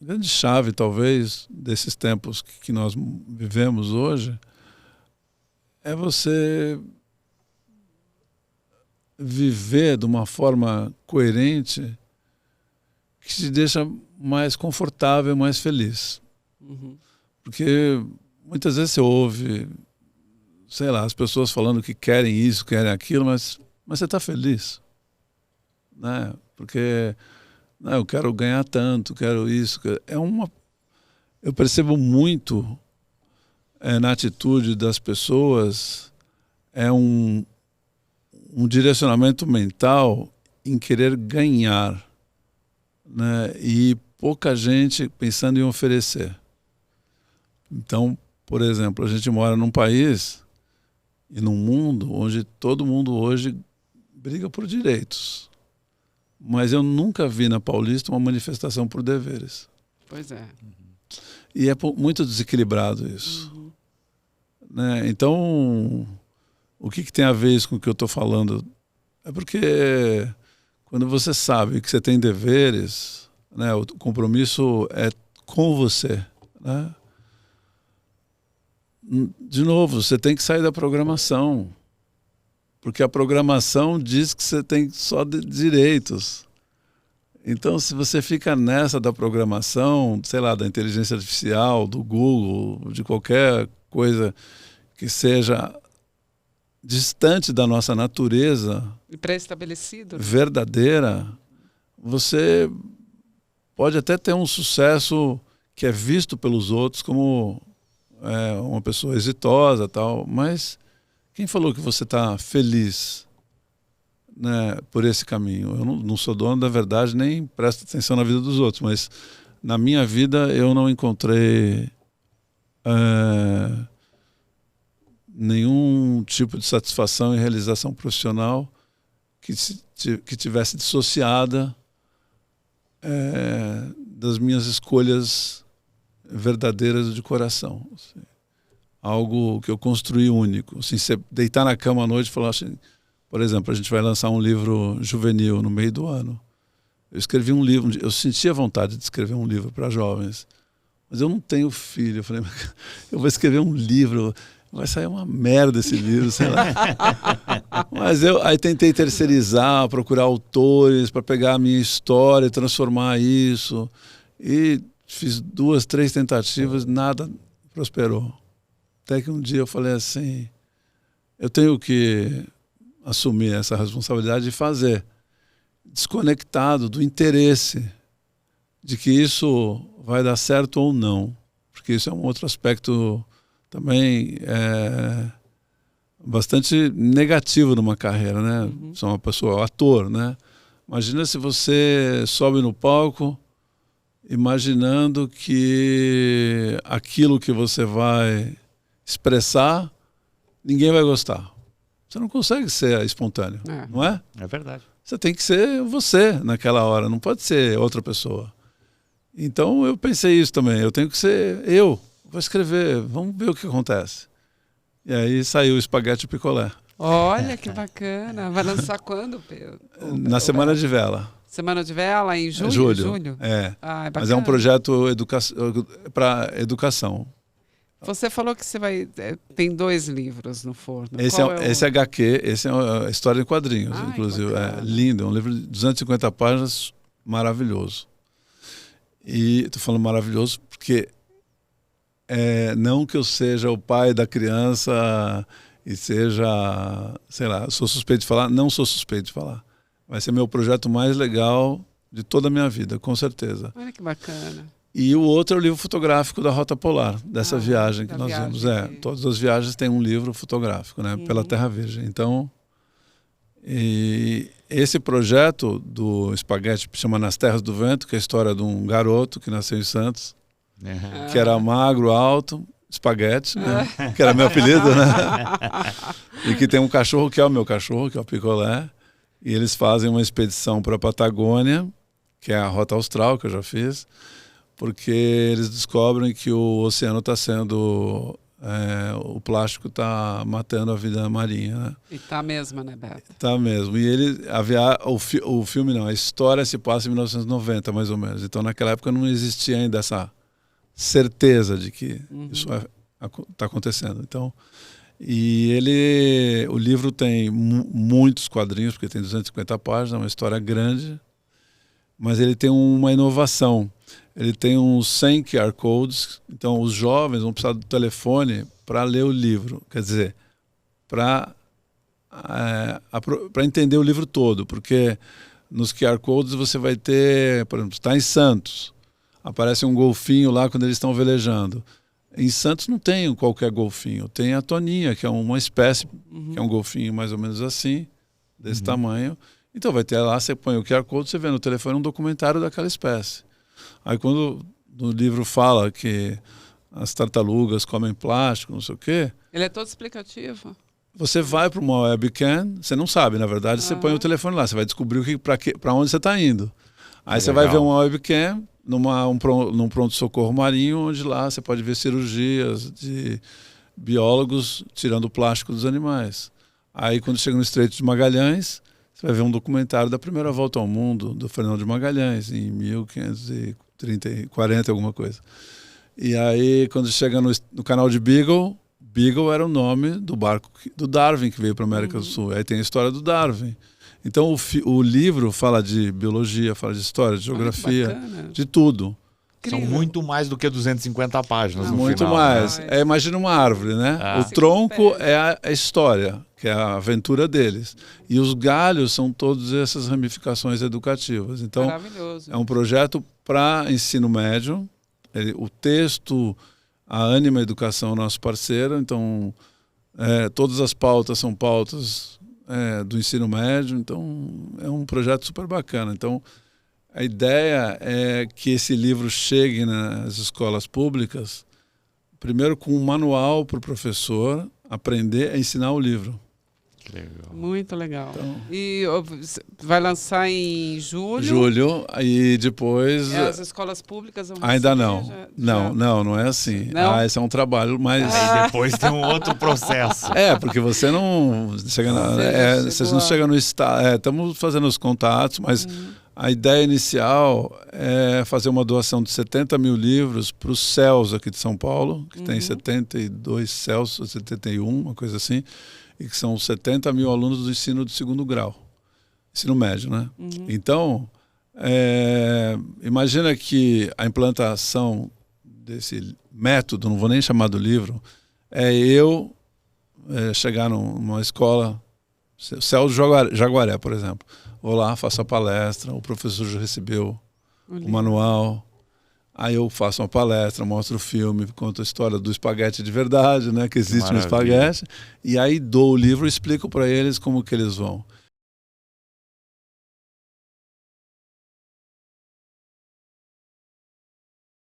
grande chave, talvez, desses tempos que nós vivemos hoje é você viver de uma forma coerente que te deixa mais confortável, mais feliz. Uhum. Porque muitas vezes você ouve, sei lá, as pessoas falando que querem isso, querem aquilo, mas você está feliz, né? Porque eu quero ganhar tanto, quero isso. Eu percebo muito na atitude das pessoas um direcionamento mental em querer ganhar, né? E pouca gente pensando em oferecer. Então, por exemplo, a gente mora num país e num mundo onde todo mundo hoje briga por direitos. Mas eu nunca vi na Paulista uma manifestação por deveres. Pois é. E é muito desequilibrado isso. Uhum. Né? Então, o que tem a ver isso com o que eu estou falando? É porque quando você sabe que você tem deveres, né, o compromisso é com você, né? De novo, você tem que sair da programação, porque a programação diz que você tem só direitos. Então, se você fica nessa da programação, sei lá, da inteligência artificial, do Google, de qualquer coisa que seja distante da nossa natureza e pré-estabelecido, né? Verdadeira, você pode até ter um sucesso que é visto pelos outros como uma pessoa exitosa, tal, mas quem falou que você está feliz, né, por esse caminho? Eu não sou dono da verdade, nem presto atenção na vida dos outros, mas na minha vida eu não encontrei nenhum tipo de satisfação e realização profissional que tivesse dissociada das minhas escolhas verdadeiras de coração. Assim. Algo que eu construí único. Assim, você deitar na cama à noite e falar assim, por exemplo, a gente vai lançar um livro juvenil no meio do ano. Eu escrevi um livro, eu sentia vontade de escrever um livro para jovens, mas eu não tenho filho. Eu falei, eu vou escrever um livro, vai sair uma merda esse livro, sei lá. Mas eu aí tentei terceirizar, procurar autores para pegar a minha história e transformar isso. E fiz 2, 3 tentativas, nada prosperou. Até que um dia eu falei assim, eu tenho que assumir essa responsabilidade de fazer, desconectado do interesse de que isso vai dar certo ou não. Porque isso é um outro aspecto também bastante negativo numa carreira, né? Uhum. Sou uma pessoa, ator, né? Imagina se você sobe no palco imaginando que aquilo que você vai expressar, ninguém vai gostar. Você não consegue ser espontâneo, não é? É verdade. Você tem que ser você naquela hora, não pode ser outra pessoa. Então eu pensei isso também, eu tenho que ser eu. Vou escrever, vamos ver o que acontece. E aí saiu o Espaguete Picolé. Olha que bacana. Vai lançar quando, Pedro? Na Semana de Vela. Semana de Vela, em julho? Julho. É. Ah, é mas é um projeto para educação. Você falou que você tem 2 livros no forno. Esse HQ, esse é a história em quadrinhos, inclusive. É lindo, é um livro de 250 páginas, maravilhoso. E estou falando maravilhoso porque não que eu seja o pai da criança e seja, sei lá, sou suspeito de falar, não sou suspeito de falar. Vai ser meu projeto mais legal de toda a minha vida, com certeza. Olha que bacana. E o outro é o livro fotográfico da Rota Polar, dessa viagem que nós vimos. Todas as viagens têm um livro fotográfico, né, pela Terra Virgem. Então, e esse projeto do Espaguete chama Nas Terras do Vento, que é a história de um garoto que nasceu em Santos, que era magro, alto, espaguete, né? Que era meu apelido, né? E que tem um cachorro que é o meu cachorro, que é o Picolé. E eles fazem uma expedição para a Patagônia, que é a Rota Austral, que eu já fiz, porque eles descobrem que o oceano está sendo o plástico está matando a vida marinha, né? E tá mesmo, né, Beto? Tá mesmo. E ele, o filme não, a história se passa em 1990, mais ou menos. Então, naquela época não existia ainda essa certeza de que isso está acontecendo. Então, o livro tem muitos quadrinhos, porque tem 250 páginas, uma história grande, mas ele tem uma inovação. Ele tem uns 100 QR Codes, então os jovens vão precisar do telefone para ler o livro, quer dizer, para entender o livro todo, porque nos QR Codes você vai ter, por exemplo, está em Santos, aparece um golfinho lá quando eles estão velejando. Em Santos não tem qualquer golfinho, tem a toninha, que é uma espécie, que é um golfinho mais ou menos assim, desse tamanho. Então vai ter lá, você põe o QR Code, você vê no telefone um documentário daquela espécie. Aí quando no livro fala que as tartarugas comem plástico, não sei o quê... Ele é todo explicativo. Você vai para uma webcam, você não sabe, na verdade, você põe o telefone lá, você vai descobrir para onde você está indo. Aí você vai ver uma webcam num pronto-socorro marinho, onde lá você pode ver cirurgias de biólogos tirando o plástico dos animais. Aí quando chega no Estreito de Magalhães, você vai ver um documentário da primeira volta ao mundo do Fernando de Magalhães, em 1540, alguma coisa. E aí, quando chega no canal de Beagle, Beagle era o nome do barco do Darwin, que veio para a América do Sul. Aí tem a história do Darwin. Então, o livro fala de biologia, fala de história, de geografia, de tudo. São muito mais do que 250 páginas no muito final. Mais. Né? Imagina uma árvore, né? O tronco é a história, que é a aventura deles. E os galhos são todas essas ramificações educativas. Então, é um projeto para ensino médio. O texto, a Ânima Educação é nosso parceiro. Então, todas as pautas são pautas do ensino médio. Então, é um projeto super bacana. Então, a ideia é que esse livro chegue nas escolas públicas, primeiro com um manual para o professor aprender a ensinar o livro. Que legal. Muito legal. Então, e vai lançar em julho? Julho, e depois... As escolas públicas vão ainda não. Não é assim. Não? Esse é um trabalho, mas... Aí depois tem um outro processo. Porque você não chega vocês não chegam no estado... estamos fazendo os contatos, mas... A ideia inicial é fazer uma doação de 70 mil livros para os CELS aqui de São Paulo, que tem 72 CELS, 71, uma coisa assim, e que são 70 mil alunos do ensino de segundo grau, ensino médio, né? Então, imagina que a implantação desse método, não vou nem chamar do livro, eu chegar numa escola, CELS Jaguaré, por exemplo. Vou lá, faço a palestra, o professor já recebeu o manual, aí eu faço uma palestra, mostro o filme, conto a história do espaguete de verdade, né, que existe no espaguete, e aí dou o livro e explico para eles como que eles vão.